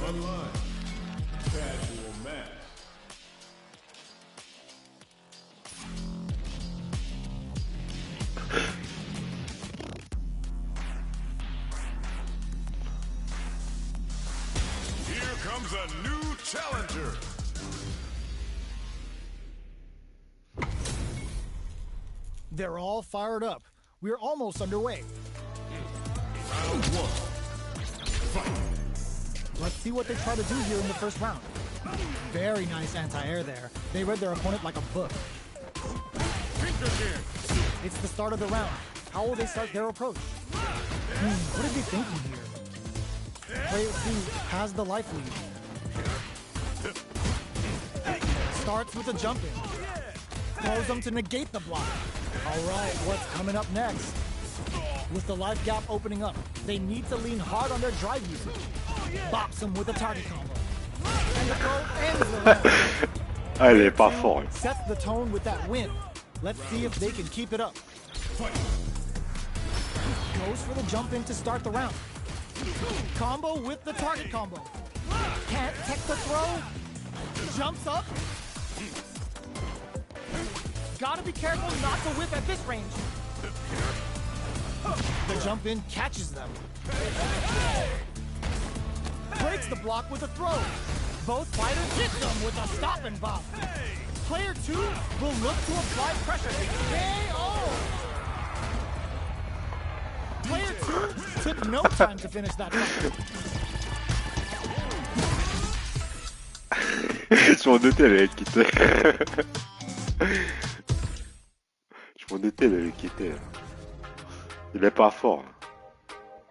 Online casual match. Here comes a new challenger. They're all fired up. We're almost underway. Round one. Fight. Let's see what they try to do here in the first round. Very nice anti-air there. They read their opponent like a book. It's the start of the round. How will they start their approach? What are they thinking here? Player 2 has the life lead. Starts with a jump in. Throws them to negate the block. All right, what's coming up next? With the life gap opening up, they need to lean hard on their drive usage. Bops him with a target combo. And the throw ends the round. Ah, il est pas fort. Sets the tone with that win. Let's see if they can keep it up. Goes for the jump in to start the round. Combo with the target combo. Can't tech the throw. Jumps up. Gotta be careful not to whip at this range. The jump in catches them. Breaks the block with a throw. Both fighters hit them with a stop and bop. Player 2 will look to apply pressure. KO! Player 2 took no time to finish that round. Je m'en doutais, elle allait quitter. Je m'en doutais, elle allait quitter. Il est pas fort.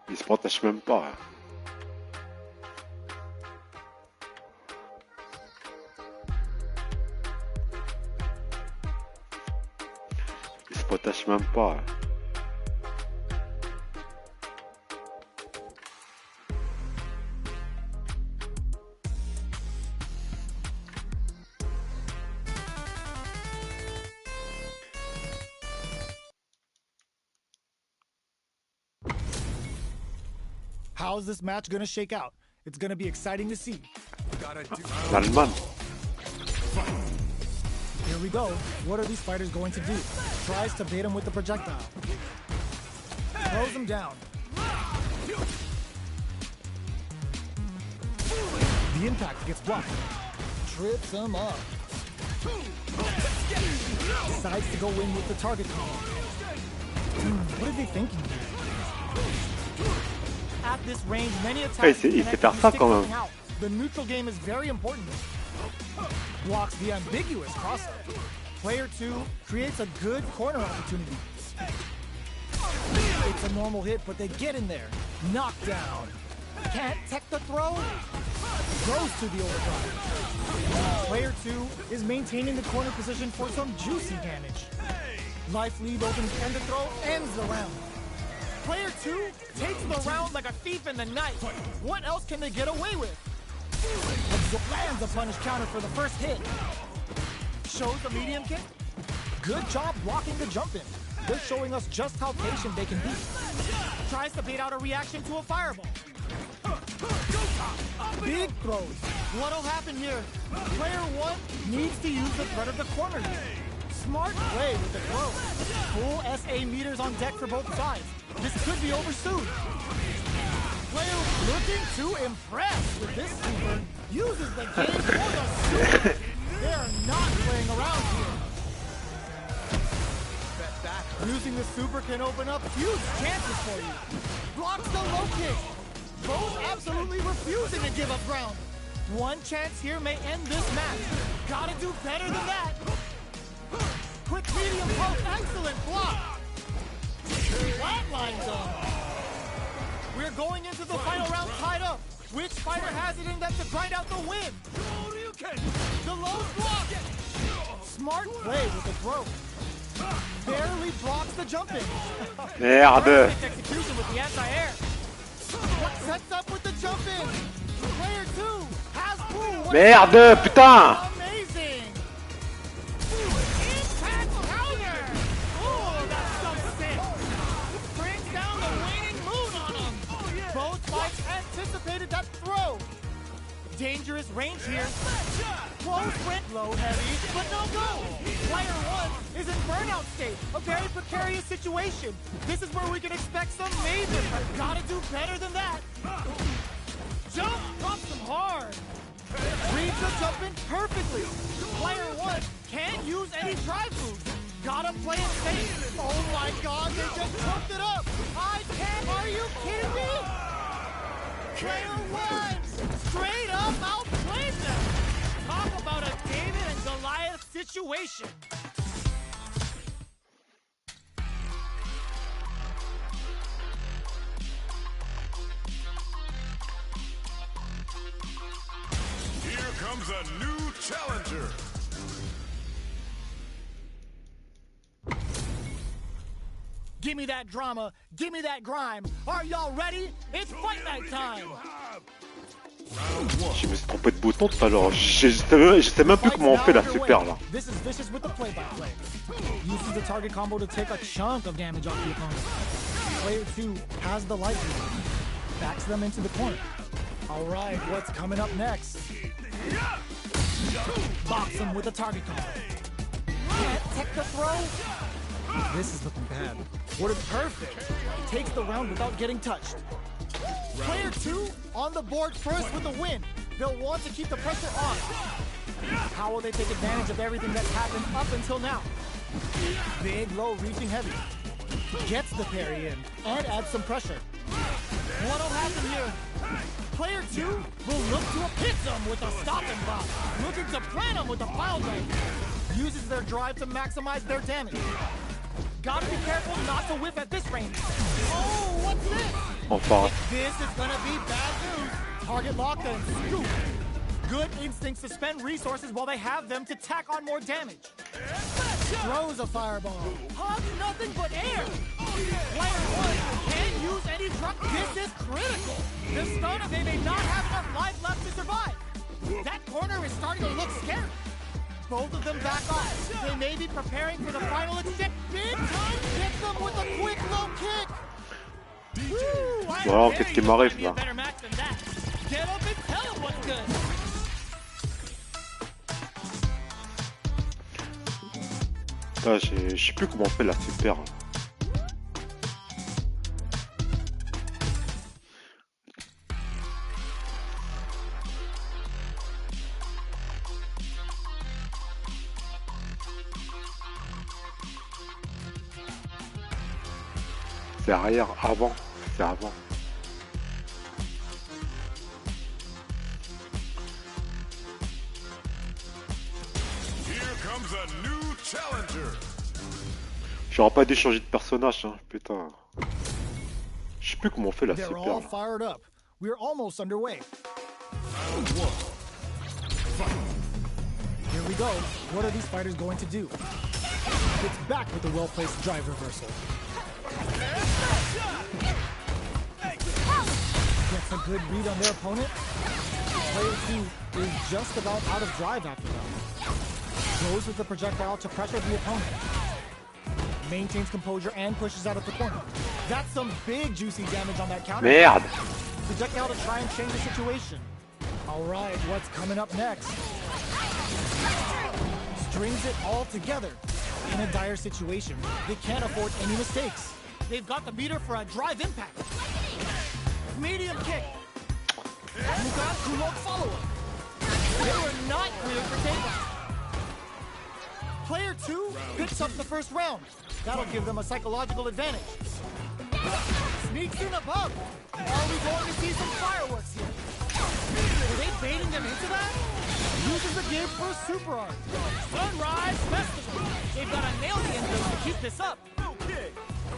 Il se protège même pas. Il se protège même pas. How's this match gonna shake out? It's gonna be exciting to see. L'Allemagne. Here we go. What are these fighters going to do? Tries to bait him with the projectile. Throws him down. The impact gets blocked. Trips him up. Decides to go in with the target combo. What are they thinking here? At this range, many attacks Il sait faire ça quand même. The neutral game is very important. Blocks the ambiguous cross-up. Player 2 creates a good corner opportunity. It's a normal hit, but they get in there. Knockdown. Can't tech the throw. Goes to the overdrive. Player 2 is maintaining the corner position for some juicy damage. Life lead opens and the throw ends the round. Player 2 takes the round like a thief in the night. What else can they get away with? Lands a punish counter for the first hit. Shows the medium kick. Good job blocking the jump in. They're showing us just how patient they can be. Tries to bait out a reaction to a fireball. Big throws. What'll happen here? Player 1 needs to use the threat of the corner here. Smart play with the throw. Full SA meters on deck for both sides. This could be over soon. Player looking to impress with this super. Uses the game for the super. They are not playing around here. Using the super can open up huge chances for you. Blocks the low kick. Both absolutely refusing to give up ground. One chance here may end this match. Gotta do better than that. Quick medium post, excellent block. Flatlines them. We're going into the final round tied up. Which fighter has it in them to grind out the win? The low block. Smart play with the throw. Barely blocks the jumping. Merde. Execution with the anti-air. Sets up with the jump in. Player 2 has full. Merde, putain. Amazing. Impact counter. Oh, that's so sick. anticipated that throw. Dangerous range here. Close range, low heavy, but no go. Player 1 is in burnout state. A very precarious situation. This is where we can expect some major, but gotta do better than that. Jump, drops him hard. Reads the jump in perfectly. Player 1 can't use any drive moves. Gotta play it safe. Oh my god, they just trumped it up. I can't, are you kidding me? Player 1 straight up outplayed them. Talk about a David and Goliath situation. Here comes a new challenger. Give me that drama, give me that grime. Are y'all ready? It's fight night time. Je me suis trompé de bouton tout à l'heure. Je sais même plus comment on fait la super là. This is vicious with the play-by-play. Uses the target combo to take a chunk of damage off the opponent. Player 2 has the light lead. Backs them into the corner. All right, what's coming up next? Box him with a target combo. Can't tech the throw. This is looking bad. What is perfect? Takes the round without getting touched. Player 2 on the board first with a win. They'll want to keep the pressure on. How will they take advantage of everything that's happened up until now? Big, low, reaching heavy. Gets the parry in and adds some pressure. What'll happen here? Player 2 will look to hit them with a stop and block. Looking to plant them with a pile drive. Uses their drive to maximize their damage. Gotta be careful not to whiff at this range. Oh, what's this? Enfin. This is gonna be bad news. Target lock and scoop. Good instincts to spend resources while they have them to tack on more damage. Throws a fireball. Hugs nothing but air. Player 1 can't use any drop. This is critical. The stunner, they may not have enough life left to survive. That corner is starting to look scary. Both of them back off. They may be preparing for the final exchange. Big time hit them with a quick low kick. Wow, qu'est-ce qui m'arrive là? Get up and tell them what's good. Là, je sais plus comment on fait la super. C'est arrière, avant, c'est avant. J'aurais pas dû changer de personnage, hein, putain. Je sais plus comment on fait la They're super. all fired up. We're almost underway. Here we go. What are these fighters going to do? It's back with the well-placed drive reversal. Gets a good read on their opponent. Player 2 is just about out of drive after that. Goes with the projectile to pressure the opponent. Maintains composure and pushes out of the corner. That's some big juicy damage on that counter. Merde! Projectile to try and change the situation. All right, what's coming up next? Strings it all together. In a dire situation, they can't afford any mistakes. They've got the meter for a drive impact. Medium kick. Mugan Kumok follow-up. They were not clear for takeoff. Player 2 picks up the first round. That'll give them a psychological advantage. Sneaks in above. Are we going to see some fireworks here? Were they baiting them into that? Uses the give for a super art. Sunrise Festival. They've got a nail the end to keep this up.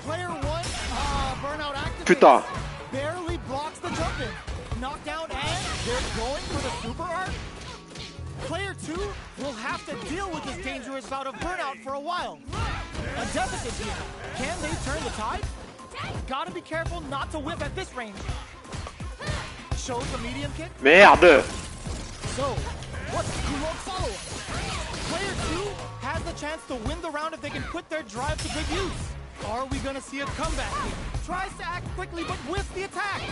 Player 1, burnout activated. Putain! Barely blocks the jump in. Knockdown and they're going for the super art. Player 2 will have to deal with this dangerous bout of burnout for a while. A deficit here. Can they turn the tide? Gotta be careful not to whip at this range. Shows the medium kick. Merde! So, what's Kumok's follow-up? Player 2 has the chance to win the round if they can put their drive to good use. Are we gonna see a comeback here? Tries to act quickly but whiffs the attack.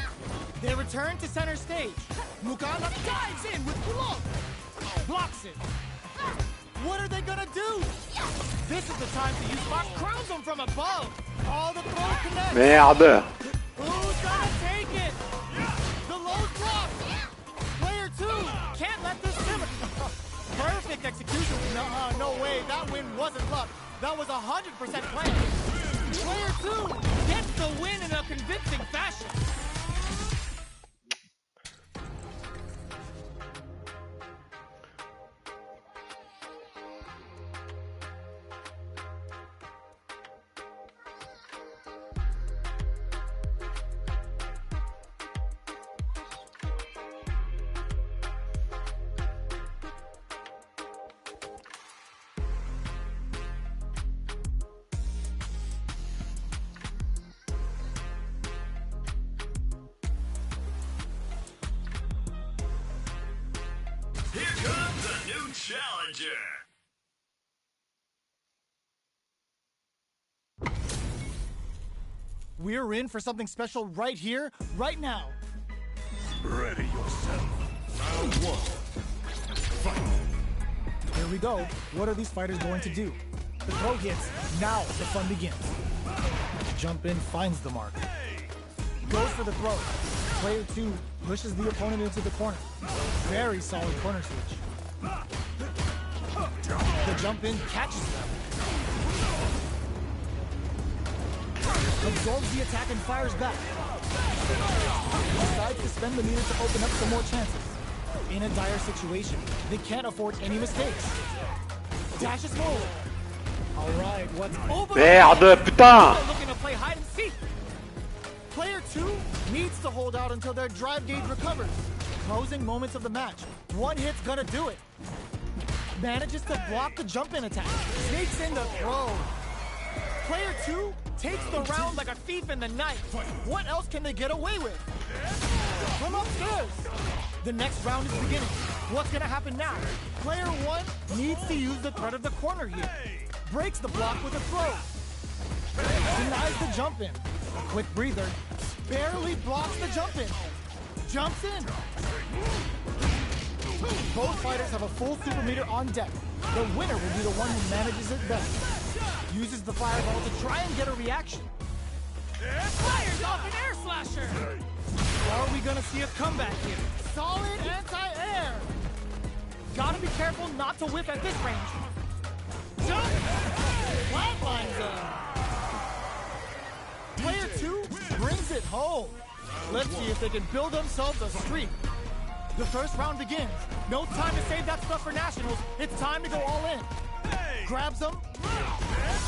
They return to center stage. Mukana dives in with glove. Blocks it. What are they gonna do? This is the time to use Fox crowns them from above. All the throws connect. Merde. Who's gonna take it? The low block. Player 2 can't let this simmer. Perfect execution. No way. That win wasn't luck. That was 100% planned. Player 2 gets the win in a convincing fashion. Here comes a new challenger. We're in for something special right here, right now. Ready yourself. Round 1. Fight. Here we go. What are these fighters going to do? The throw hits. Now the fun begins. Jump in, finds the mark. Goes for the throw. Player 2 pushes the opponent into the corner. Very solid corner switch. The jump in catches them. Absorbs the attack and fires back. Decides to spend the meter to open up some more chances. In a dire situation, they can't afford any mistakes. Dashes forward. All right, what's over? Merde, putain. Looking to play hide and seek. Player 2 needs to hold out until their drive gauge recovers. Closing moments of the match. One hit's gonna do it. Manages to block the jump-in attack. Sneaks in the throw. Player 2 takes the round like a thief in the night. What else can they get away with? From upstairs. The next round is beginning. What's gonna happen now? Player 1 needs to use the threat of the corner here. Breaks the block with a throw. Denies the jump-in. A quick breather. Barely blocks the jump-in. Jumps in. Both fighters have a full super meter on deck. The winner will be the one who manages it best. Uses the fireball to try and get a reaction. Fires off an air slasher. Are we gonna see a comeback here? Solid anti-air. Gotta be careful not to whiff at this range. Jump! Flatlines him. Player 2 brings it home. Let's see if they can build themselves a streak. The first round begins. No time to save that stuff for nationals. It's time to go all in. Grabs them.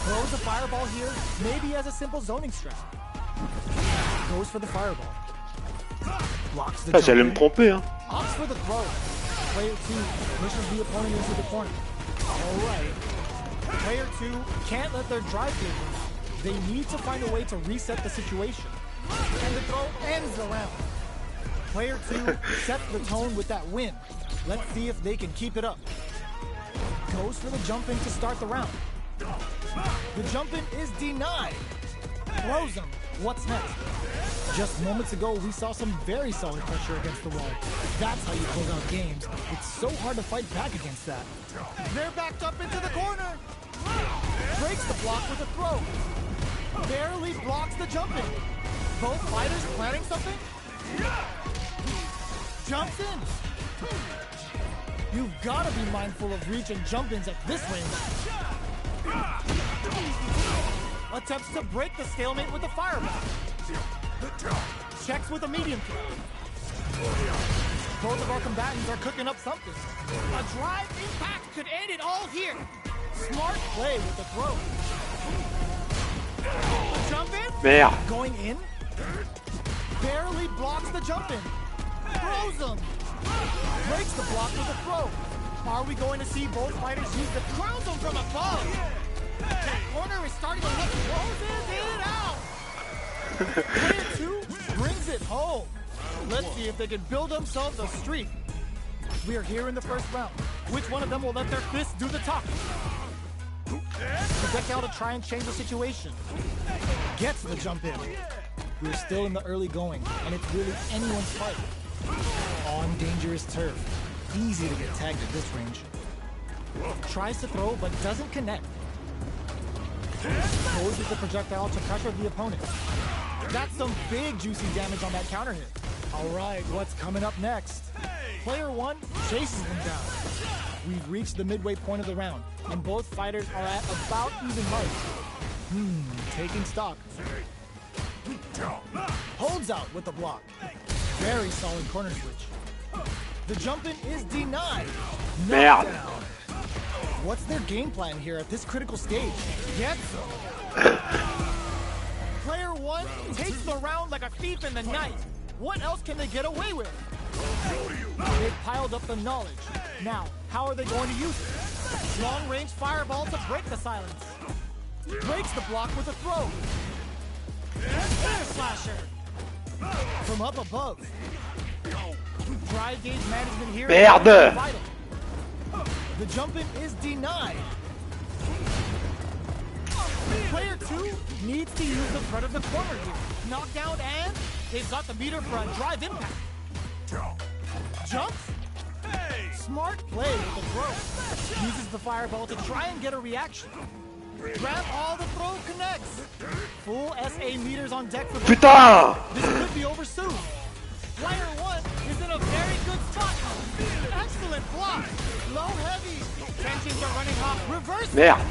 Throws the fireball here, maybe as a simple zoning strat. Goes for the fireball. Blocks the J'allais me tromper, hein. Opts for the throw. Player 2 pushes the opponent into the corner. Alright. Player 2 can't let their drive get loose. They need to find a way to reset the situation. And the throw ends the round. Player 2 sets the tone with that win. Let's see if they can keep it up. Goes for the jump in to start the round. The jump in is denied. Throws him. What's next? Just moments ago, we saw some very solid pressure against the wall. That's how you close out games. It's so hard to fight back against that. They're backed up into the corner. Breaks the block with a throw. Barely blocks the jump in. Both fighters planning something? Jumps in. You've got to be mindful of reach and jump-ins at this range. Attempts to break the stalemate with the fireball. Checks with a medium kick. Both of our combatants are cooking up something. A drive impact could end it all here. Smart play with the throw. Jump in? Merde. Going in? Barely blocks the jump in. Throws him. Breaks the block with a throw. Are we going to see both fighters use the crowns them from above? That corner is starting to look closes it out. Player 2 brings it home. Let's see if they can build themselves a streak. We are here in the first round. Which one of them will let their fists do the talking? Projectile to try and change the situation. Gets the jump in. We're still in the early going, and it's really anyone's fight. On dangerous turf. Easy to get tagged at this range. Tries to throw, but doesn't connect. Goes with the projectile to pressure the opponent. That's some big juicy damage on that counter hit. Alright, what's coming up next? Player 1 chases them down. We've reached the midway point of the round, and both fighters are at about even life. Taking stock. Holds out with the block. Very solid corner switch. The jump-in is denied. Merde. What's their game plan here at this critical stage? Gets them. Player 1 takes the round like a thief in the night. What else can they get away with? They've piled up the knowledge. Now, how are they going to use it? Long-range fireball to break the silence. Breaks the block with a throw. Air slasher. From up above. Drive gauge management here is vital. The jump-in is denied. Player 2 needs to use the front of the corner here. Knockdown, and they've got the meter for a drive impact. Jumps. Smart play with the throw. Uses the fireball to try and get a reaction. Grab all, the throw connects. Full SA meters on deck for Putain! This could be over soon. Player 1 is in a very good spot. Excellent block. Low heavy. Tensions are running hot. Reverse. Merde.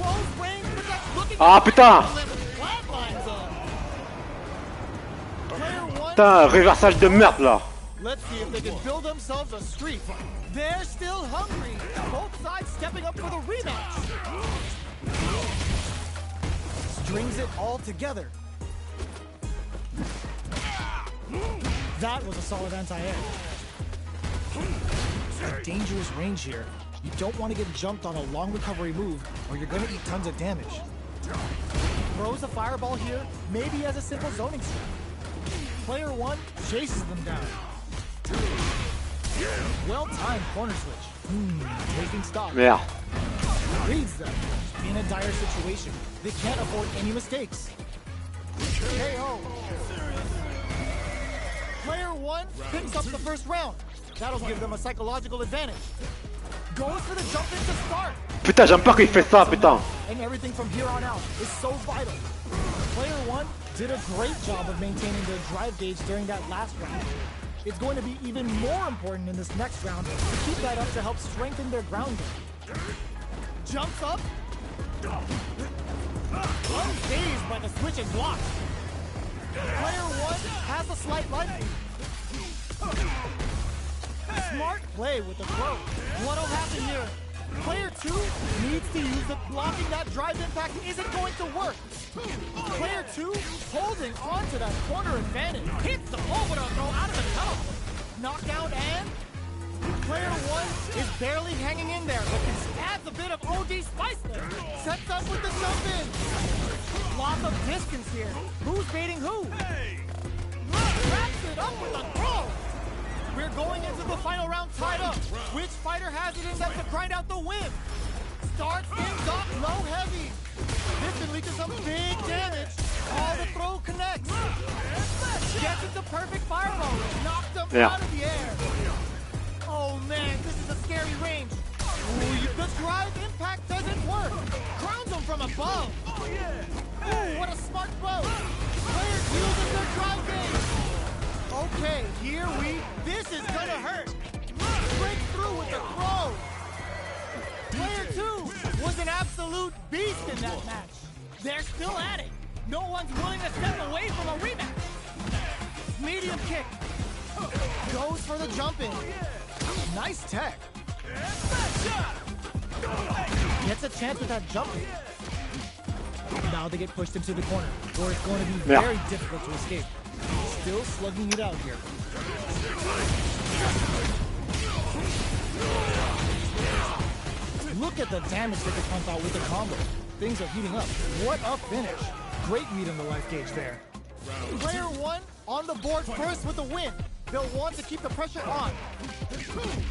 Close range protects. Looking Ah putain! Flatlines up. Player 1. Putain, reversage de merde là. Let's see if they can build themselves a streak. They're still hungry. Both sides stepping up for the rematch. Strings it all together. That was a solid anti-air. A dangerous range here. You don't want to get jumped on a long recovery move, or you're going to eat tons of damage. Throws a fireball here, maybe as a simple zoning strat. Player 1 chases them down. Well-timed corner switch. Taking stock. Merde. Reads them. In a dire situation, they can't afford any mistakes. KO. Player 1 picks up the first round. That'll give them a psychological advantage. Goes for the jump in to start. Putain, j'aime pas qu'il fait ça, putain. And everything from here on out is so vital. Player 1 did a great job of maintaining their drive gauge during that last round. It's going to be even more important in this next round to keep that up to help strengthen their ground game. Jumps up. Unfazed by the switch and block. Player 1 has a slight life. Smart play with the throw. What'll happen here? Player 2 needs to use it. Blocking that drive impact isn't going to work. Player 2 holding on to that corner advantage. Hits the overthrow throw out of the tunnel. Knockdown, and player 1 is barely hanging in there, but adds a bit of OD spice there. Sets up with the jump in. Lots of distance here. Who's baiting who? Wraps it up with a throw. We're going into the final round tied up. Which fighter has it in them to grind out the win? Starts things off low heavy. This can lead to some big damage. All the throw connects. Gets into perfect fireball. Knocks them out of the air. Oh man, this is a scary range. Ooh, the drive impact doesn't work. Crowns them from above. Ooh, what a smart blow. Players using their drive game. Okay, this is gonna hurt. Break through with the throw. Player 2 was an absolute beast in that match. They're still at it. No one's willing to step away from a rematch. Medium kick. Goes for the jump in. Nice tech. Gets a chance with that jump in. Now they get pushed into the corner, where it's going to be very difficult to escape. Still slugging it out here. Look at the damage they can pump out with the combo. Things are heating up. What a finish. Great read on the life gauge there. Player 1 on the board first with the win. They'll want to keep the pressure on.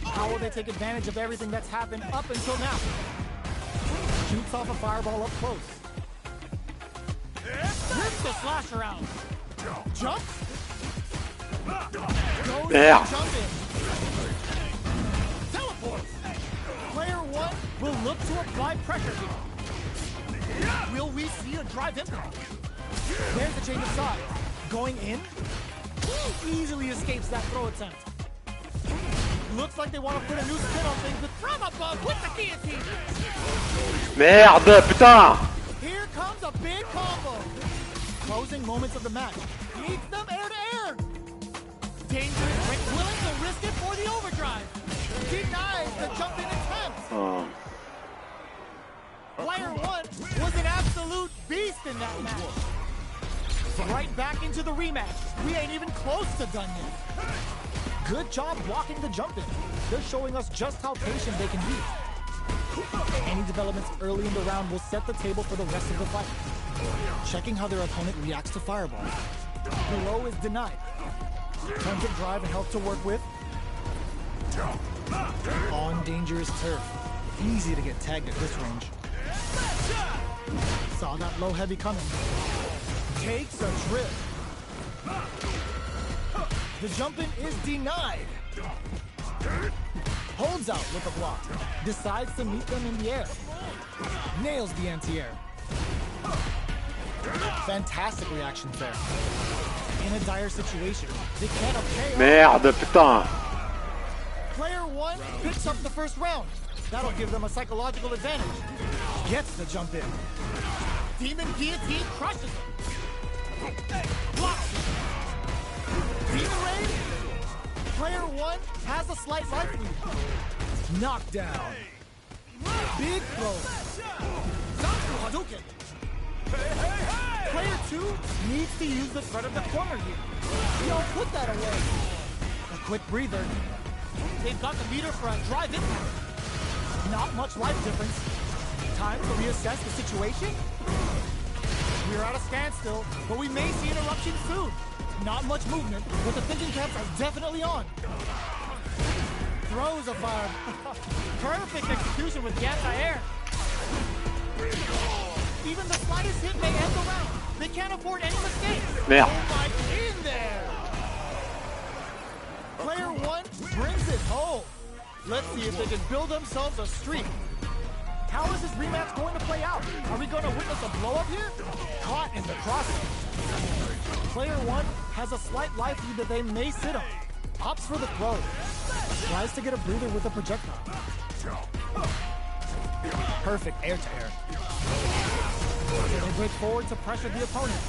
How will they take advantage of everything that's happened up until now? shoots off a fireball up close. Rips the slash around. Jumps. Goes Yeah. to jump in. Teleports. Player 1 will look to apply pressure here. Will we see a drive impact? There's the change of side. Going in. Easily escapes that throw attempt. Looks like they want to put a new spin on things with from above with the guillotine. Merde, putain! Here comes a big combo. Closing moments of the match. Needs them air to air. Dangerous, but willing to risk it for the overdrive. Denies the jump in attempt. Oh. Player 1 was an absolute beast in that match. Right back into the rematch. We ain't even close to done yet. Good job blocking the jump in. They're showing us just how patient they can be. Any developments early in the round will set the table for the rest of the fight. Checking how their opponent reacts to fireball. Below is denied. Tons of drive and help to work with. On dangerous turf. Easy to get tagged at this range. Saw that low heavy coming. Takes a trip. The jump-in is denied. Holds out with a block. Decides to meet them in the air. Nails the anti-air. Fantastic reactions there. In a dire situation, they can't pay. Merde, putain! Player 1 picks up the first round. That'll give them a psychological advantage. Gets the jump in. Demon Guillotine crushes him. Blocks him. Demon Raid. Player 1 has a slight life lead. Knockdown. Big throw. Zanku Hadouken. Player 2 needs to use the threat of the corner here. Yo, put that away. A quick breather. They've got the meter for a drive impact. Not much life difference. Time to reassess the situation. We're at a standstill, but we may see an eruption soon. Not much movement, but the thinking caps are definitely on. Throws a fire. Perfect execution with the anti-air. Even the slightest hit may end the round. They can't afford any mistakes. Merde. Oh my, in there. Player 1 brings it home. Let's see if they can build themselves a streak. How is this rematch going to play out? Are we going to witness a blow-up here? Caught in the crosshair. Player 1 has a slight life lead that they may sit on. Opts for the throw. Tries to get a breather with a projectile. Perfect air-to-air. So they break forward to pressure the opponent.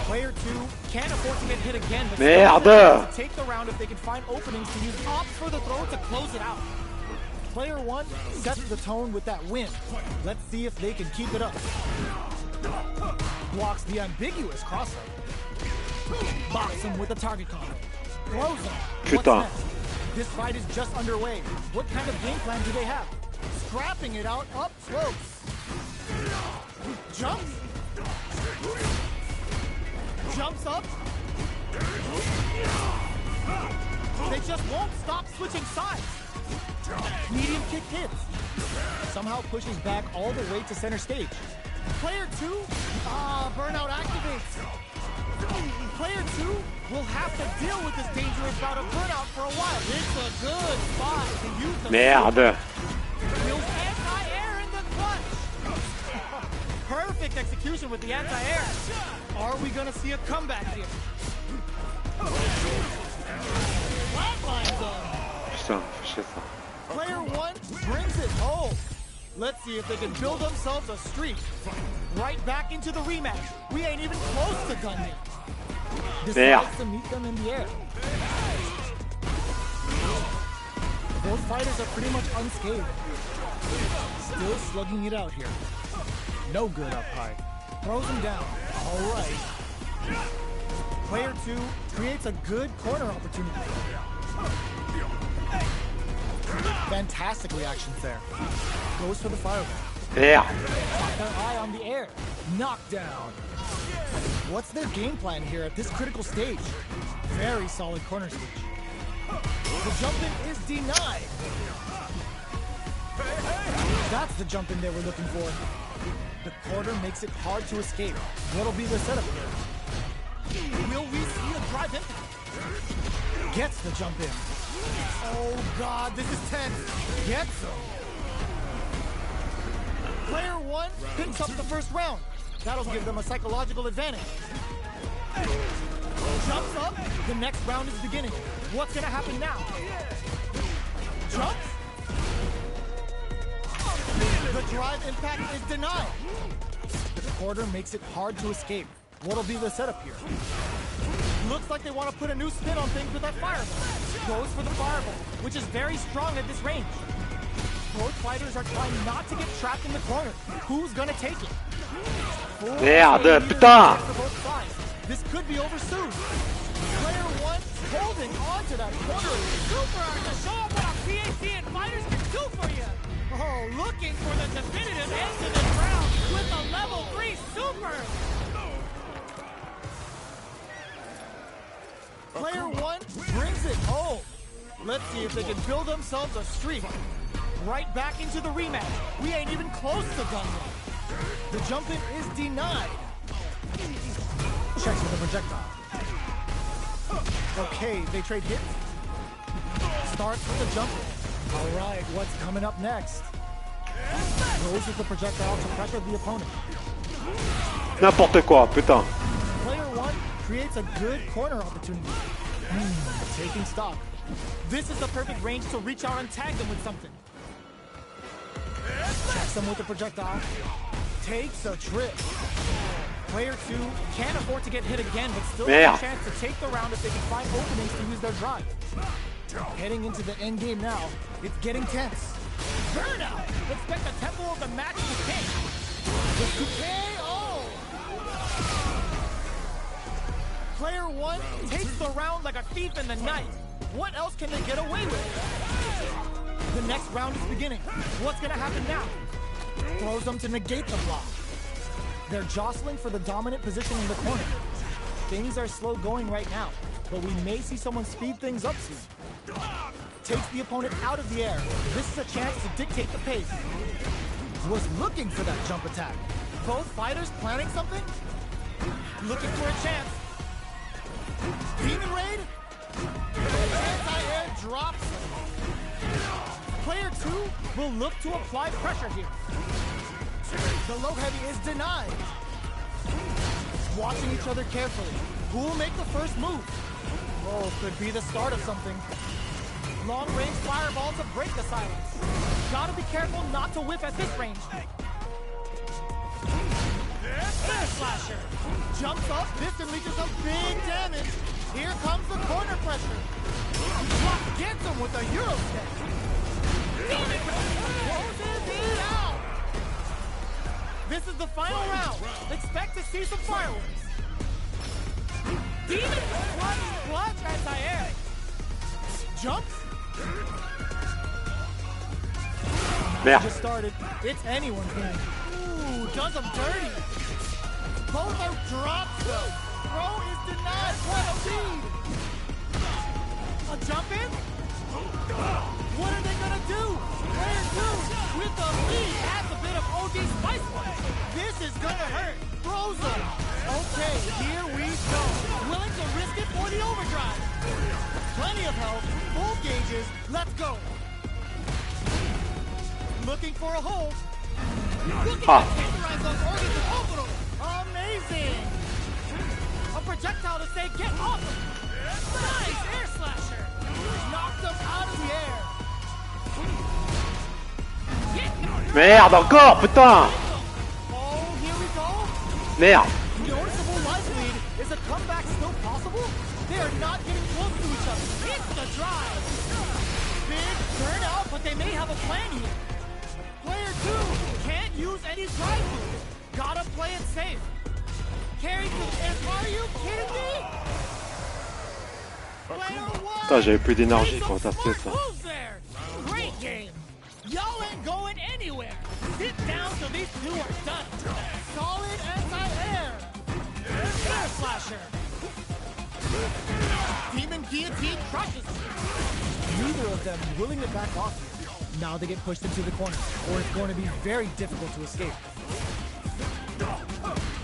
Player 2 can't afford to get hit again, but Merde! to take the round if they can find openings to use opts for the throw to close it out. Player 1 sets the tone with that win. Let's see if they can keep it up. Blocks the ambiguous crosser. Box him with a target combo. Throws him. What's next? This fight is just underway. What kind of game plan do they have? Scrapping it out up close. Jumps. Jumps up. They just won't stop switching sides. Medium kick hits. Somehow pushes back all the way to center stage. Player 2, burnout activates. Player 2 will have to deal with this dangerous bout of burnout for a while. It's a good spot to use the Merde! Feels anti-air in the clutch. Perfect execution with the anti-air. Are we gonna see a comeback here? Flatline zone. Putain, fais chier ça. Player 1 brings it home. Let's see if they can build themselves a streak. Right back into the rematch. We ain't even close to done yet. Decides to meet them in the air. Both fighters are pretty much unscathed. Still slugging it out here. No good up high. Throws him down. All right. Player 2 creates a good corner opportunity. Fantastic reactions there. Goes for the fireball. Merde! Got their eye on the air. Knockdown. What's their game plan here at this critical stage? Very solid corner speech. The jump-in is denied. That's the jump in they were looking for. The corner makes it hard to escape. What'll be the setup here? Will we see a drive impact? Gets the jump in. Oh God, this is tense. Gets him. Player one picks up the first round. That'll give them a psychological advantage. Jumps up, the next round is beginning. What's gonna happen now? Jumps. The drive impact is denied. The quarter makes it hard to escape. What'll be the setup here? Looks like they want to put a new spin on things with that fireball. Goes for the fireball, which is very strong at this range. Both fighters are trying not to get trapped in the corner. Who's gonna take it? Merde, putain! This could be over soon. Player one holding on to that corner. Super to show off what a PAC and fighters can do for you. Oh, looking for the definitive end to this round with a level 3 super. Player one brings it home. Let's see if they can build themselves a streak. Right back into the rematch. We ain't even close to done yet. The jump in is denied. Checks with a projectile. Okay, they trade hits. Starts with the jump in. All right, what's coming up next? Goes with the projectile to pressure the opponent. N'importe quoi, putain. Player one creates a good corner opportunity. Taking stock. This is the perfect range to reach out and tag them with something. Checks them with the projectile. Takes a trip. Player two can't afford to get hit again, but still has a chance to take the round if they can find openings to use their drive. Heading into the end game now, it's getting tense. Burnout! Expect the tempo of the match to kick. The KO! Player one takes the round like a thief in the night. What else can they get away with? The next round is beginning. What's gonna happen now? Throws them to negate the block. They're jostling for the dominant position in the corner. Things are slow going right now, but we may see someone speed things up soon. Takes the opponent out of the air. This is a chance to dictate the pace. Was looking for that jump attack. Both fighters planning something? Looking for a chance. Demon Raid? Anti-air drops. Player two will look to apply pressure here. The low heavy is denied. Watching each other carefully. Who will make the first move? Oh, could be the start of something. Long-range fireball to break the silence. Gotta be careful not to whiff at this range. Air slasher. Jumps up, this unleashes some big damage. Here comes the corner pressure. Block gets him with a Euro step. Closes it out. This is the final round. Expect to see some fireworks. Demon clutch anti-air. Jumps. Merde. Just started. It's anyone's game. Ooh, does him dirty. Both are dropped though. Throw is denied. What a lead. A jump in? What are they gonna do? Player two with the lead adds a bit of OD spice on it. This is gonna hurt. Throws him. Okay, here we go. Willing to risk it for the overdrive. Plenty of health, full gauges. Let's go. Looking for a hold. Looking to tenderize those organs of orbital. Amazing. A projectile to say get off him. Nice air slasher. Knocked him out of the air. Merde, encore, putain! Oh, here we go. Merde. Noticeable life lead. Is a comeback still possible? They are not getting close to each other. It's the drive. Big turnout, but they may have a plan here. Player two can't use any drive moves. Gotta play it safe. Carry through. Are you kidding me? Player one. Putain, j'avais plus d'énergie quand t'as fait ça. Great game. Y'all ain't going anywhere. Sit down till these two are done. Solid anti-air. Air slasher. Demon guillotine crushes. Neither of them willing to back off here. Now they get pushed into the corner, or it's going to be very difficult to escape.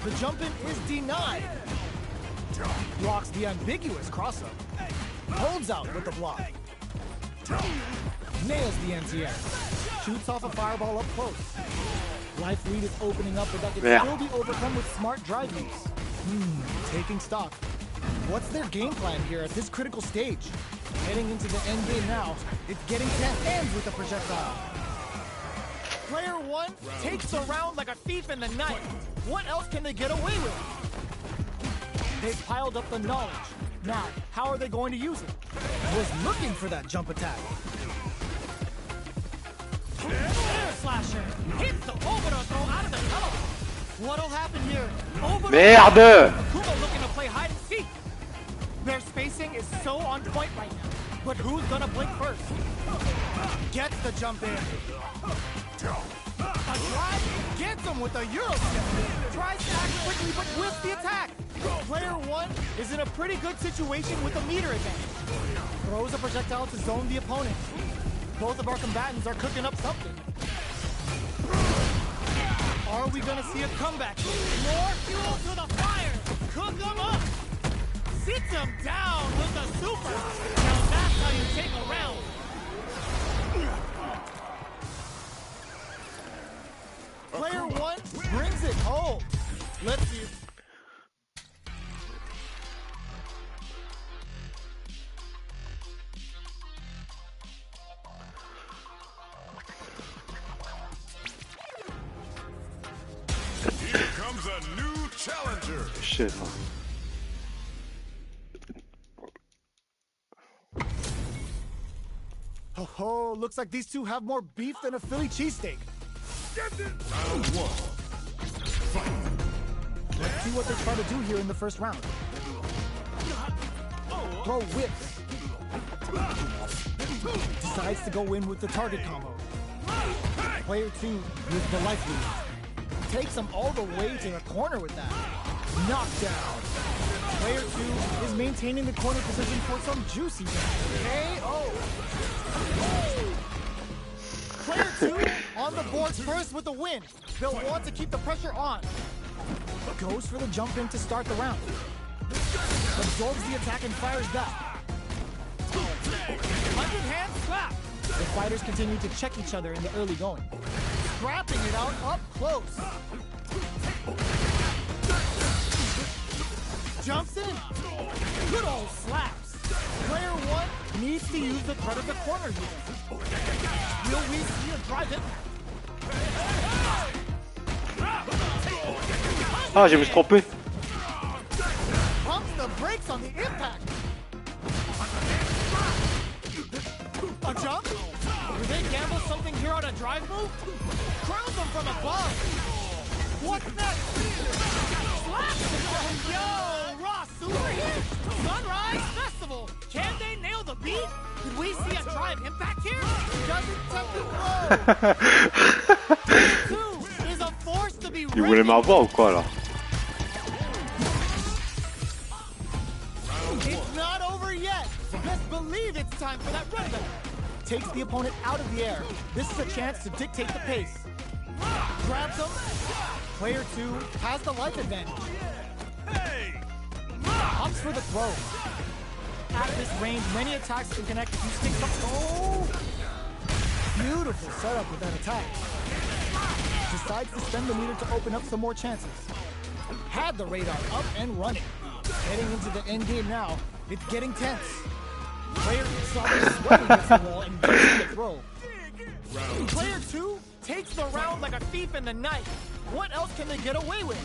The jump in is denied. Blocks the ambiguous cross-up. Holds out with the block. Nails the anti-air. Shoots off a fireball up close. Life lead is opening up, but that can still be overcome with smart drive use. Taking stock. What's their game plan here at this critical stage? Heading into the end game now. It's getting tense. Ends with a projectile. Player 1 takes the round like a thief in the night. What else can they get away with? They've piled up the knowledge. Now, how are they going to use it? Was looking for that jump attack. Air slasher hits the overthrow throw out of the tunnel. What'll happen here? Merde! Kuma looking to play hide and seek. Their spacing is so on point right now. But who's gonna blink first? Gets the jump in. A drive gets him with a Euro step. Tries to act quickly but whiffs the attack. Player 1 is in a pretty good situation with a meter advantage. Throws a projectile to zone the opponent. Both of our combatants are cooking up something. Are we gonna see a comeback? More fuel to the fire. Cook him up. Sits him down with the super. Now that's how you take a round. Player 1 brings it home. Let's see. Here comes a new challenger. Shit, huh? Oh, looks like these two have more beef than a Philly cheesesteak. Round 1. Let's see what they try to do here in the first round. Throw whips. Decides to go in with the target combo. Player 2 with the life lead. Takes him all the way to the corner with that. Knockdown. Player 2 is maintaining the corner position for some juicy damage. KO. Player 2 on the board first with the win. They'll want to keep the pressure on. Goes for the jump in to start the round. Absorbs the attack and fires back. 100-hand slap. The fighters continue to check each other in the early going. Scrapping it out up close. Jumps in. Good old slaps. Player 1 needs to use the threat of the corner here. Will we see a drive in? Ah, je me suis trompé. Pumps the brakes on the impact. A jump? Do they gamble something here on a drive move? Crowns them from above. What's next? Slaps him. Yo, raw super hit. Sunrise Festival. Can they nail the beat? Did we see a drive impact here? Doesn't touch the flow. 2 is a force to be Il voulait m'avoir ou quoi là? It's not over yet. Best believe it's time for that run back. Takes the opponent out of the air. This is a chance to dictate the pace. Grabs him. Player 2 has the life advantage. Opts for the throw. At this range, many attacks can connect if you stick up. Oh! Beautiful setup with that attack. Decides to spend the meter to open up some more chances. Had the radar up and running. Heading into the end game now. It's getting tense. Player saw the sweating against the wall and gets the throw. Player 2 takes the round like a thief in the night. What else can they get away with?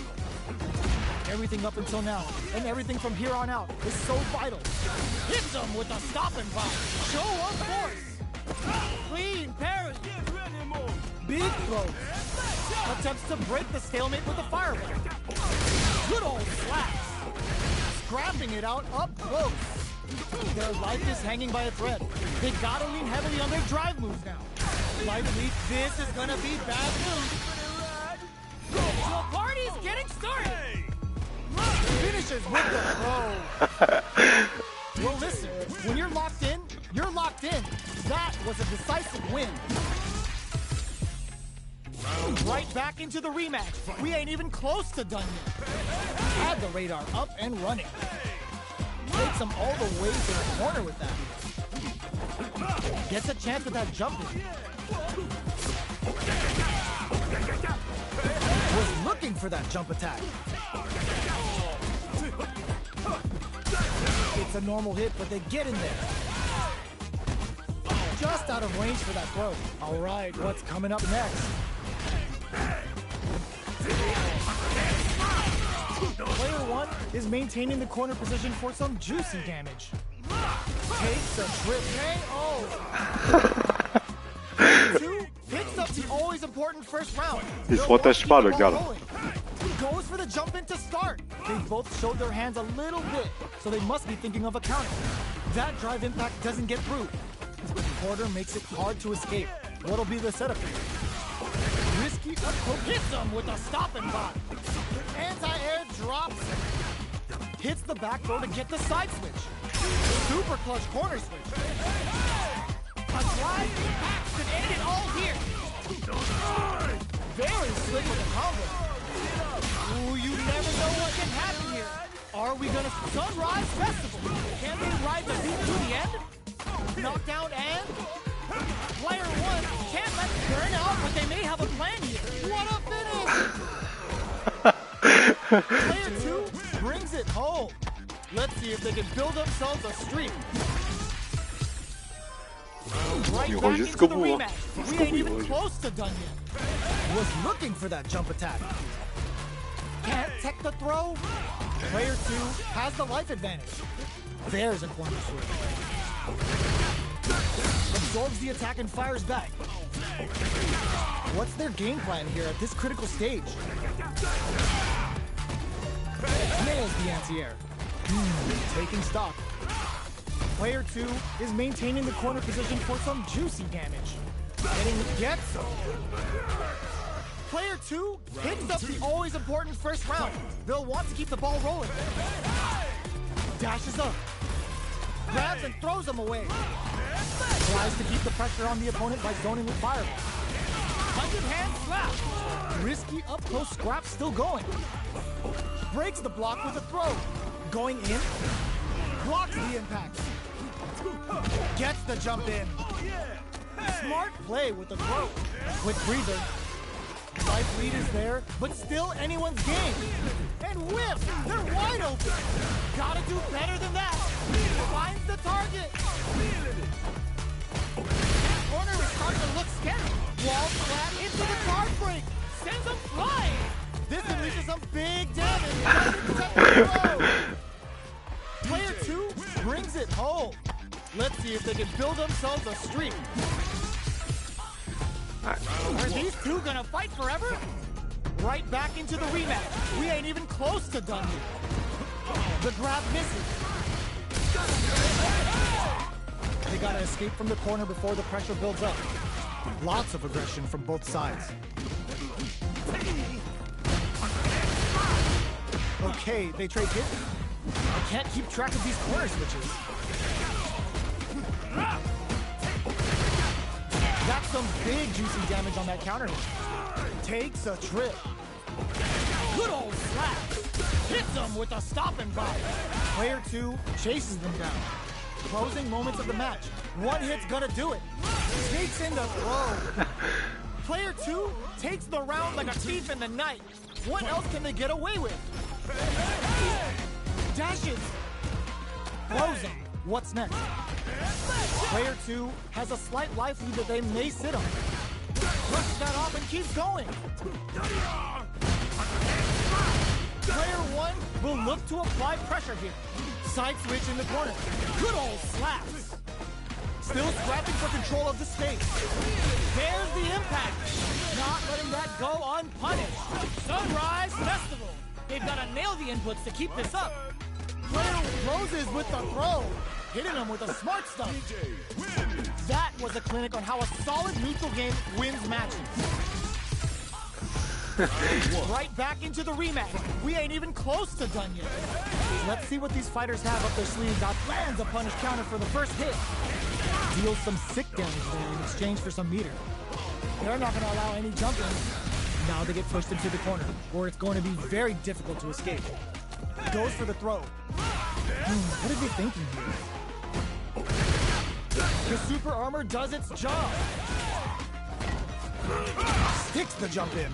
Everything up until now, and everything from here on out, is so vital. Hits him with a stopping bomb. Show of force. Clean parry. Big throw. Attempts to break the stalemate with a fireball. Good old slaps. Scrapping it out up close. Their life is hanging by a thread. They gotta lean heavily on their drive moves now. Life lead, this is gonna be bad news. The party's getting started. Finishes with the throw. Well, listen, when you're locked in, you're locked in. That was a decisive win. Right back into the rematch. We ain't even close to done yet. Had the radar up and running. Takes him all the way to the corner with that. Gets a chance with that jump in. Was looking for that jump attack. It's a normal hit, but they get in there. Just out of range for that throw. All right, what's coming up next? Player 1 is maintaining the corner position for some juicy damage. Takes a trip. KO. 2 picks up the always important first round. Il se protège pas, le gars, là. Goes for the jump in to start. They both showed their hands a little bit, so they must be thinking of a counter. That drive impact doesn't get through. Porter makes it hard to escape. What'll be the setup here? Risky up poke hits him with a stop and bot. Anti-air drops. Hits the back throw to get the side switch. Super clutch corner switch. A drive impact could end it all here. Very slick with a combo. Ooh, you never know what can happen here. Are we gonna Sunrise Festival? Can they ride the beat to the end? Knockdown and player 1 can't let it burn out, but they may have a plan here. What a finish! Player 2 brings it home. Let's see if they can build themselves a streak. Right back into the rematch. We ain't even close to done yet. Was looking for that jump attack. Can't tech the throw. Player 2 has the life advantage. There's a corner switch. Absorbs the attack and fires back. What's their game plan here at this critical stage? Nails the anti-air. Taking stock. Player 2 is maintaining the corner position for some juicy damage. Gets. Player 2 picks up the always important first round. They'll want to keep the ball rolling. Dashes up. Grabs and throws him away. Tries to keep the pressure on the opponent by zoning with fireball. 100-hand slap. Risky up-close scrap still going. Breaks the block with a throw. Going in. Blocks the impact. Gets the jump in. Smart play with the throw. Quick breather. Life lead is there, but still anyone's game. And whip! They're wide open! Gotta do better than that! Finds the target! Corner is starting to look scary. Wall flat into the card break! Sends them flying! This unleashes some big damage! Player 2 brings it home. Let's see if they can build themselves a streak. Are these two gonna fight forever? Right back into the rematch. We ain't even close to done yet. The grab misses. They gotta escape from the corner before the pressure builds up. Lots of aggression from both sides. Okay, they trade hits. I can't keep track of these corner switches. That's some big juicy damage on that counter hit. Takes a trip. Good old slap. Hits him with a stop and bop. Player 2 chases them down. Closing moments of the match. One hit's gonna do it. Takes in the throw. Player 2 takes the round like a thief in the night. What else can they get away with? Dashes. Throws him. What's next? Player 2 has a slight life lead that they may sit on. Brushes that off and keeps going. Player 1 will look to apply pressure here. Side switch in the corner. Good old slaps. Still scrapping for control of the space. There's the impact. Not letting that go unpunished. Sunrise Festival. They've got to nail the inputs to keep this up. Player closes with the throw. Hitting him with a smart stuff. That was a clinic on how a solid neutral game wins matches. Right back into the rematch. We ain't even close to done yet. Let's see what these fighters have up their sleeves. Lands a punish counter for the first hit. Deals some sick damage there in exchange for some meter. They're not going to allow any jumping. Now they get pushed into the corner, where it's going to be very difficult to escape. Goes for the throw. What are they thinking here? The super armor does its job. Sticks the jump in.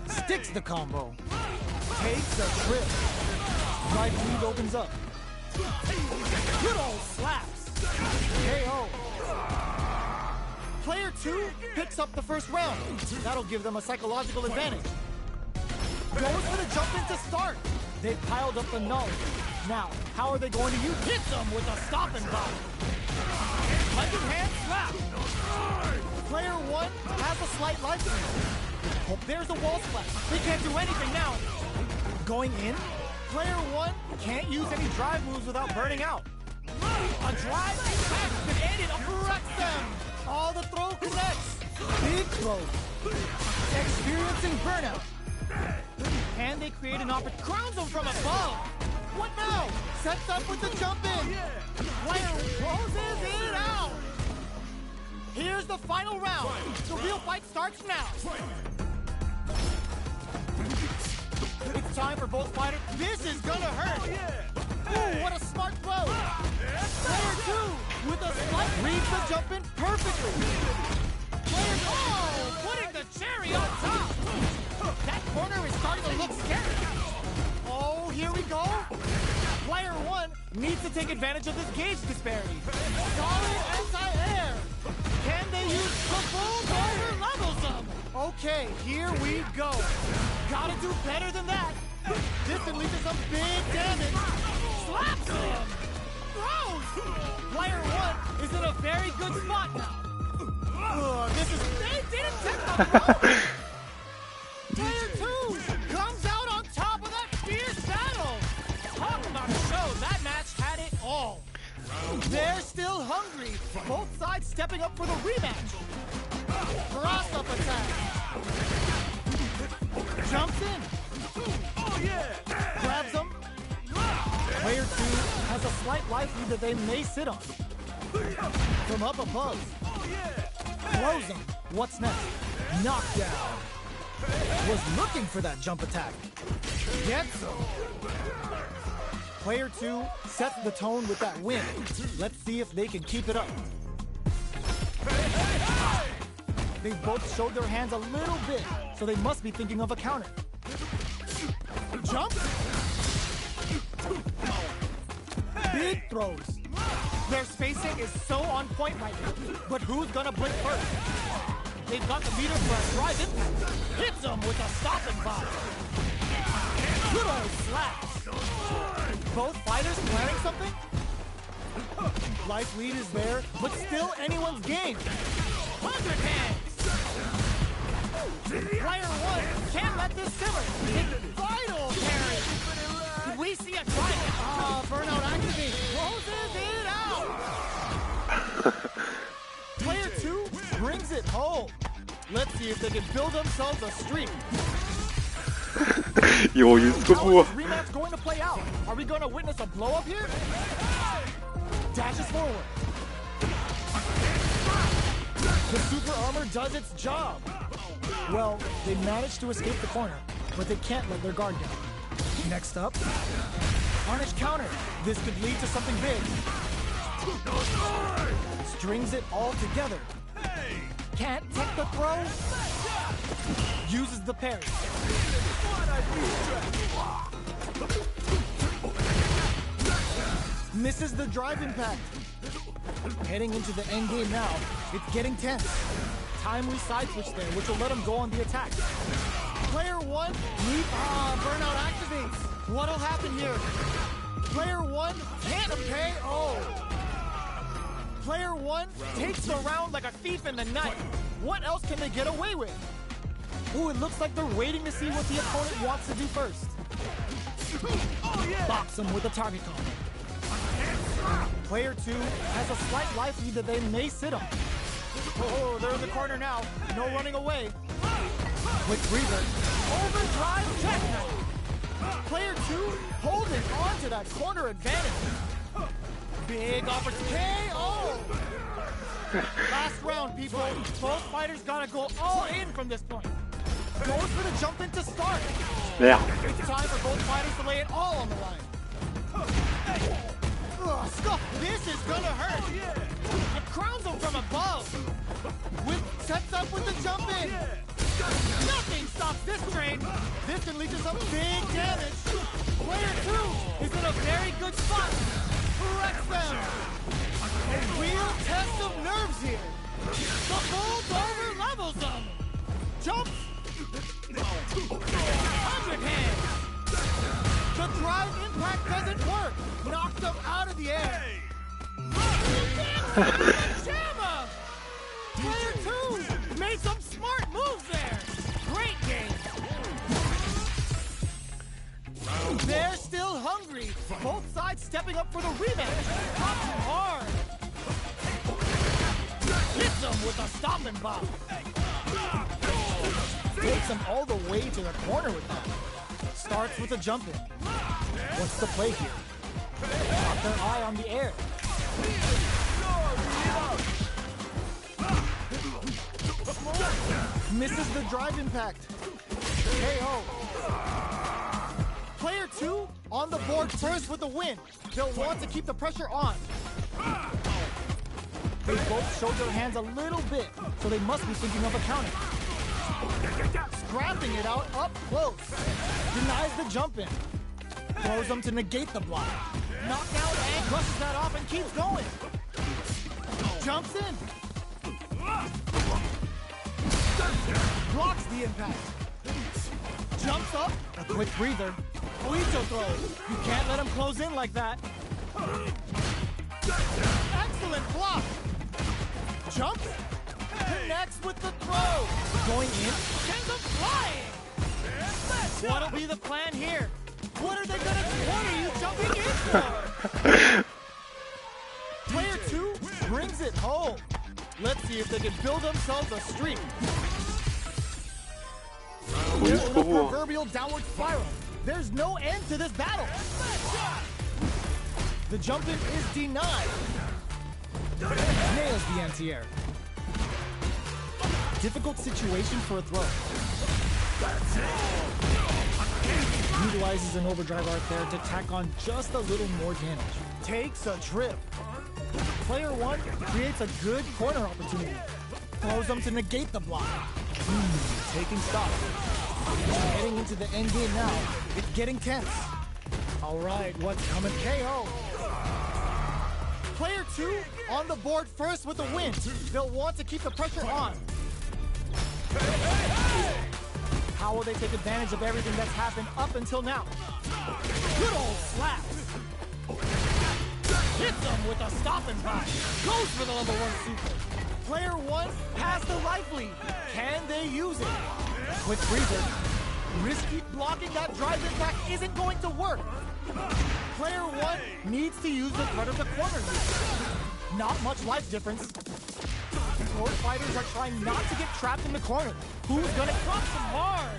Sticks the combo. Takes a trip. Right lead opens up. Good old slaps. KO. Player 2 picks up the first round. That'll give them a psychological advantage. Goes for the jump in to start. They piled up the knowledge. Now, how are they going to use? Hits them with a stop and block. Hunting hand slap. Player 1 has a slight life steal. There's a wall splash. They can't do anything now. Going in, player 1 can't use any drive moves without burning out. A drive attack can end it, wrecks them. All the throw connects. Big throw. Experiencing burnout. And they create an opportunity. Crowns them from above. What now? Sets up with the jump in. Player closes it out. Here's the final round. The real fight starts now. It's time for both fighters. This is gonna hurt. Ooh, what a smart throw. Player 2 with a slight reads the jump in perfectly. Player putting the cherry on top. That corner is starting to look scary. Oh, here we go. Player 1 needs to take advantage of this gauge disparity. Solid anti-air. Can they use the full over levels them? Okay, here we go. Gotta do better than that. This can lead to some big damage. Slaps him. Throws. Player 1 is in a very good spot now. They didn't take the throw. Player 2 comes out on top of that fierce battle. Talk about a show. That match had it all. They're still hungry. Both sides stepping up for the rematch. Cross-up attack. Jumps in. Grabs him. Player 2 has a slight life lead that they may sit on. From up above. Throws him. What's next? Knockdown. Was looking for that jump attack. Gets him. Player 2 sets the tone with that win. Let's see if they can keep it up. They both showed their hands a little bit, so they must be thinking of a counter. Jump. Big throws. Their spacing is so on point right now, but who's gonna blink first? They've got the meter for a drive impact. Hits them with a stop and block. Good old slaps. Both fighters planning something? Life lead is there, but still anyone's game. 100 hands. Player 1 can't let this simmer. It's vital carry. Did we see a try? Burnout activate. Closes it out. Player 2 brings it home. Let's see if they can build themselves a streak. How is this rematch going to play out? Are we going to witness a blow up here? Dashes forward. The super armor does its job. Well, they managed to escape the corner, but they can't let their guard down. Next up, Harnish counter. This could lead to something big. Strings it all together. Can't take the throw. Uses the parry. Misses the drive impact. Heading into the end game now. It's getting tense. Timely side switch there, which will let him go on the attack. Player 1 leap. Burnout activates. What'll happen here? Player 1 can't pay. Player 1 takes the round like a thief in the night. What else can they get away with? Ooh, it looks like they're waiting to see what the opponent wants to do first. Box him with a target combo. Player 2 has a slight life lead that they may sit on. Oh, they're in the corner now. No running away. quick breather. Overdrive jackknife. Player 2 holding on to that corner advantage. Big opportunity. KO. Last round, people. Both fighters gotta go all in from this point. Goes for the jump in to start. Merde. It's time for both fighters to lay it all on the line. Ugh, Scuff, this is gonna hurt. It crowns him from above. Sets up with the jump in. Nothing stops this train. This can lead to some big damage. Player 2 is in a very good spot. Wrecks them. A real test of nerves here. The bulldozer levels them. Jumps. 100 hands. The drive impact doesn't work. Knocked them out of the air. Jammer. Player 2 made some smart moves there. Great game. They're still hungry. Both sides stepping up for the rematch. Pops him hard. Hits him with a stomping block. Takes him all the way to the corner with that. Starts with a jump in. What's the play here? Got their eye on the air. Misses the drive impact. KO. Player 2 on the board first with the win. They'll want to keep the pressure on. They both showed their hands a little bit, so they must be thinking of a counter. Scrapping it out up close. Denies the jump in. Throws them to negate the block. Knockout and crushes that off and keeps going. Jumps in. Blocks the impact. Jumps up. A quick breather. Oicho throw. You can't let him close in like that. Excellent block. Jumps. Connects with the throw. Going in. Sends him flying. What'll be the plan here? What are you jumping in for? Player 2 brings it home. Let's see if they can build themselves a streak. They're in a proverbial downward spiral. There's no end to this battle. The jump in is denied. Nails the anti-air. Difficult situation for a throw. Utilizes an overdrive art there to tack on just a little more damage. Takes a trip. Player 1 creates a good corner opportunity. Throws them to negate the block. Taking stock. Heading into the end game now. It's getting tense. All right, what's coming? KO. Player 2 on the board first with the win. They'll want to keep the pressure on. How will they take advantage of everything that's happened up until now? Good old slaps. Hits them with a stopping block. Goes for the level 1 super. Player 1 has the life lead. Can they use it? Quick breather. Risky blocking that drive impact isn't going to work. Player 1 needs to use the threat of the corner. Not much life difference. Both fighters are trying not to get trapped in the corner. Who's gonna crush them hard?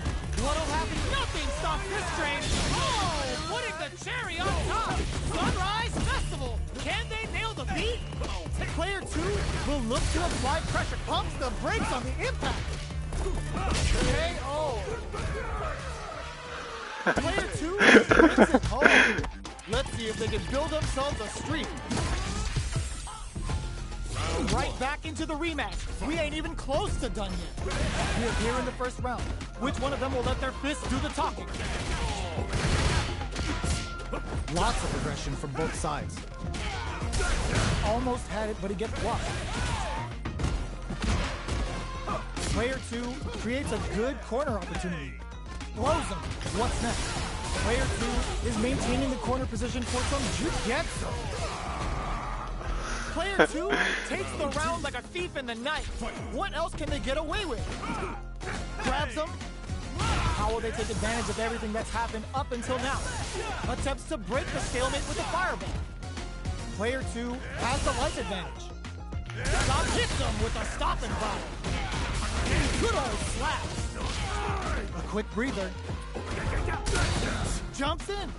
What'll happen? Nothing stops this train. Oh, putting the cherry on top. Sunrise Festival. Can they nail the beat? Player 2 will look to apply pressure. Pumps the brakes on the impact. KO. Player 2 brings it home. Let's see if they can build themselves a streak. Right back into the rematch. We ain't even close to done yet. We're here in the first round. Which one of them will let their fists do the talking? Lots of progression from both sides. Almost had it, but he gets blocked. Player 2 creates a good corner opportunity. Blows him. What's next? Player 2 is maintaining the corner position for some jujitsu. Player 2 takes the round like a thief in the night. What else can they get away with? Grabs him. How will they take advantage of everything that's happened up until now? Attempts to break the stalemate with a fireball. Player 2 has the life advantage. Stop hits him with a stopping block. Good old slaps. A quick breather. Jumps in.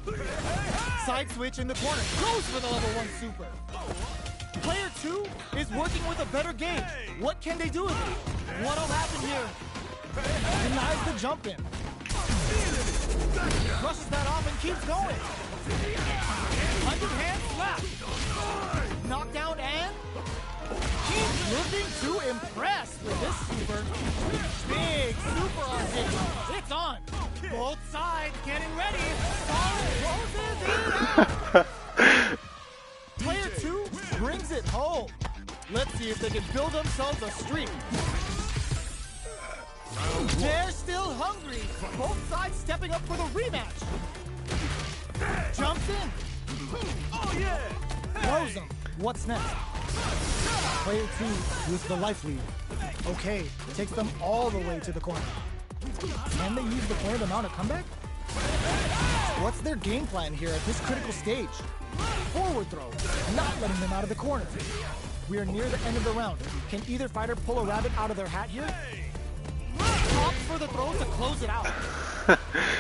Side switch in the corner. Goes for the level 1 super. Player 2 is working with a better game. What can they do with it? What'll happen here? Denies the jump in. Brushes that off and keeps going. Underhand slap. Knockdown and he's looking to impress with this super. Big super on hit. It's on. Both sides getting ready. Closes it out. Player 2 brings it home. Let's see if they can build themselves a streak. They're still hungry. Both sides stepping up for the rematch. Jumps in. Oh yeah! Throws him. What's next? Player 2 with the life lead. Okay, takes them all the way to the corner. Can they use the planned amount of comeback? What's their game plan here at this critical stage? Forward throw, not letting them out of the corner. We are near the end of the round. Can either fighter pull a rabbit out of their hat here? Opts for the throw to close it out.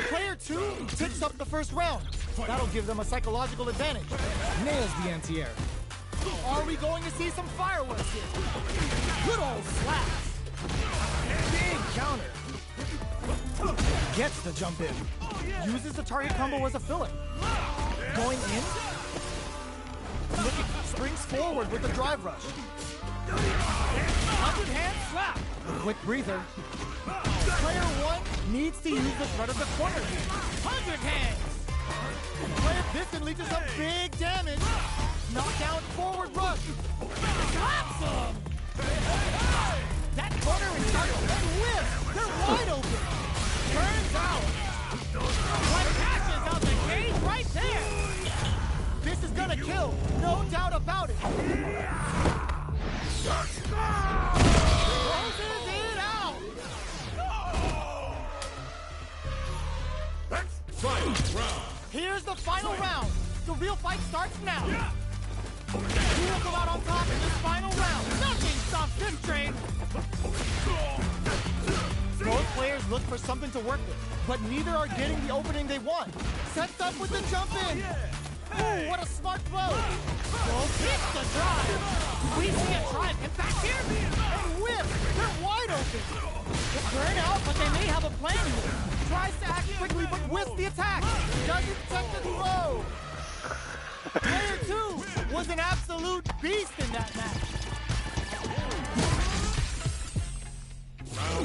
Player 2 takes up the first round. That'll give them a psychological advantage. Nails the anti-air. Are we going to see some fireworks here? Good old slaps. Big counter. Gets the jump in. Uses the target combo as a filler. Going in. Springs forward with the drive rush. Underhand slap. A quick breather. Player 1 needs to use the threat of the corner here. 100 hands. Player, this can lead to some big damage. Knockdown forward rush. Slaps him. That corner is starting to whip. They're wide open. Turns out. One catches out the cage right there. This is gonna kill. No doubt about it. Closes it out. That's final round. Here's the final round. The real fight starts now. Who will come out on top in this final round? Nothing stops this train. Both players look for something to work with, but neither are getting the opening they want. Sets up with the jump in. Ooh, what a smart throw. Both hits the drive. We see a drive impact here. And whip. They're wide open. They burn out, but they may have a plan here. Tries to act quickly, but whiffs the attack. Doesn't take the throw. Player 2 was an absolute beast in that match.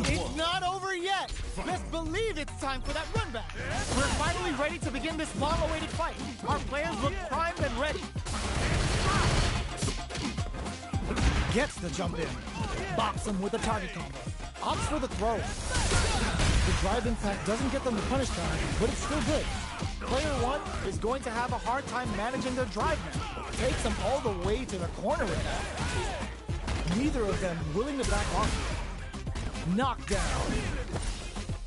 It's not over yet. Best believe it's time for that run back. We're finally ready to begin this long-awaited fight. Our players look primed and ready. Gets the jump in. Bops him with a target combo. Opts for the throw. The drive impact doesn't get them the punish counter, but it's still good. Player 1 is going to have a hard time managing their drive now. Takes them all the way to the corner with that. Neither of them willing to back off. Knockdown.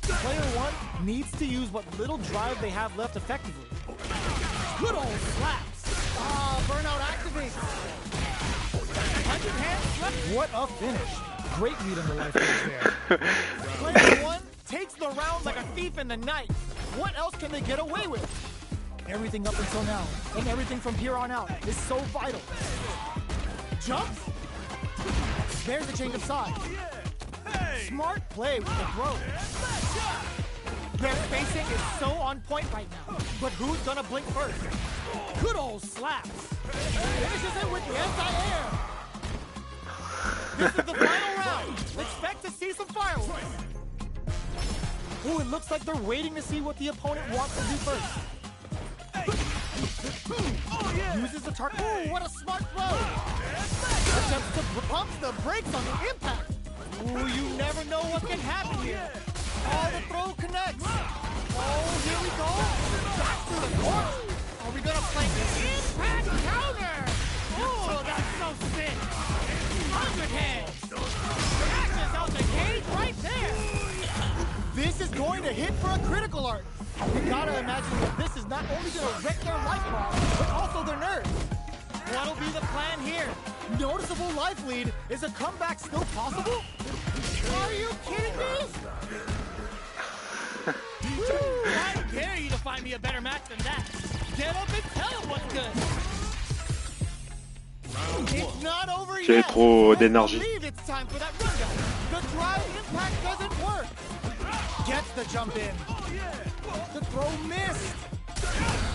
Player 1 needs to use what little drive they have left effectively. Good old slaps. Burnout activates. 100 hands left. What a finish. Great lead on the life force there. Player 1 takes the round like a thief in the night. What else can they get away with? Everything up until now, and everything from here on out, is so vital. Jumps. There's a change of sides. Smart play with the throw. Their spacing is so on point right now. But who's gonna blink first? Good old slaps. Finishes it with the anti-air. This is the final round. Expect to see some fireworks. Ooh, it looks like they're waiting to see what the opponent wants to do first. Uses the target. Ooh, what a smart throw. Attempts to pump the brakes on the impact. Ooh, you never know what can happen here. Oh, the throw connects. Oh, here we go. Back to the corner. Are we gonna play impact counter? Oh, that's so sick. 100 hands. Catches out the cage right there. This is going to hit for a critical art. You gotta imagine that this is not only gonna wreck their life bar, but also their nerves. What'll be the plan here? Noticeable life lead. Is a comeback still possible? Are you kidding me? I dare you to find me a better match than that. Get up and tell him what's good. It's not over J'ai yet. trop I d'énergie. believe it's time for that rundown. The drive impact doesn't work. Gets the jump in. The throw missed.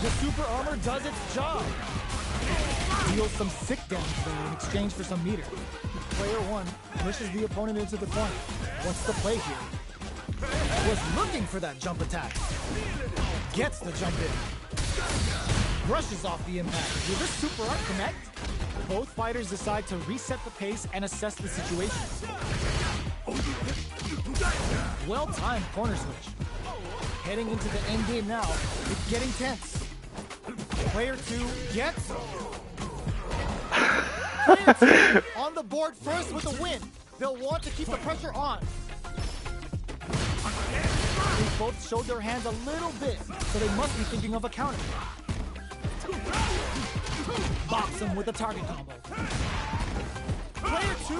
The super armor does its job. Deals some sick damage there in exchange for some meter. Player 1 pushes the opponent into the corner. What's the play here? Was looking for that jump attack. Gets the jump in. Brushes off the impact. Will this super art connect? Both fighters decide to reset the pace and assess the situation. Well-timed corner switch. Heading into the end game now, it's getting tense. Player 2 gets Player 2 on the board first with a win. They'll want to keep the pressure on. They both showed their hands a little bit, so they must be thinking of a counter. Box him with a target combo. Player 2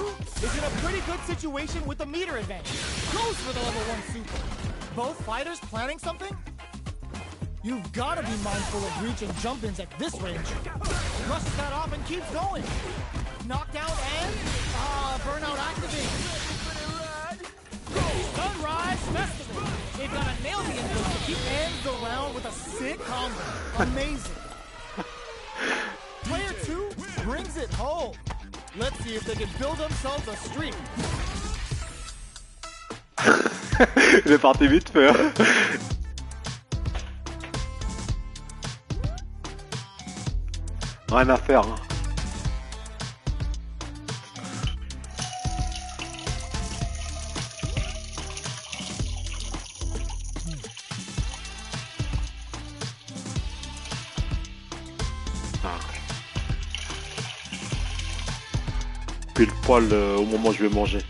is in a pretty good situation with the meter advantage. Goes for the level 1 super. Both fighters planning something? You've got to be mindful of reach and jump-ins at this range. Rushes that off and keeps going. Knockdown and... burnout activated. Sunrise Festival. They've got to nail the input. He ends the round with a sick combo. Amazing. Player 2 brings it home. Let's see if they can build themselves a streak. Il est parti vite fait. Hein. Rien à faire. Hein. Pile poil au moment où je vais manger.